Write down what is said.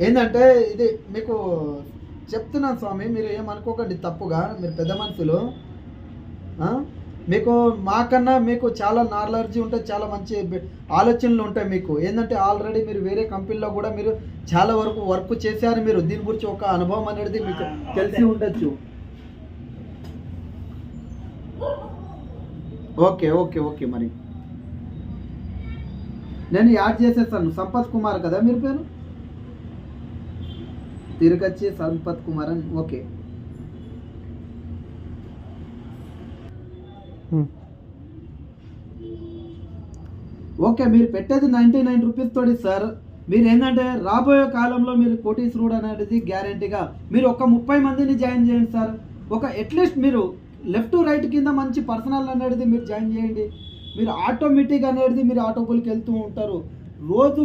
ఏంటంటే ఇది మీకు చెప్తున్నాను స్వామి, మీరు ఏమనుకోకండి తప్పుగా, మీరు పెద్ద మనుషులు. మీకు మాకన్నా మీకు చాలా నాలెడ్జీ ఉంటుంది, చాలా మంచి ఆలోచనలు ఉంటాయి మీకు. ఏంటంటే ఆల్రెడీ మీరు వేరే కంపెనీలో కూడా మీరు చాలా వరకు వర్క్ చేశారు, మీరు దీని గురించి ఒక అనుభవం అనేది మీకు తెలిసి ఉండొచ్చు. ఓకే ఓకే ఓకే మరి నేను యాడ్ చేసేస్తాను. సంపత్ కుమార్ కదా మీరు పేరు? తిరగచ్చి సంపత్ కుమార్ అని. ఓకే ఓకే మీరు పెట్టేది 99 రూపీస్ తోటి సార్. మీరు ఏంటంటే రాబోయే కాలంలో మీరు కోటీశ్వరుడు అనేది గ్యారంటీగా. మీరు ఒక 30 మందిని జాయిన్ చేయండి సార్. ఒక అట్లీస్ట్ మీరు లెఫ్ట్ రైట్ కింద మంచి పర్సనల్ అనేది మీరు జాయిన్ చేయండి. మీరు ఆటోమేటిక్ అనేది మీరు ఆటోబుల్కి వెళ్తూ ఉంటారు రోజు.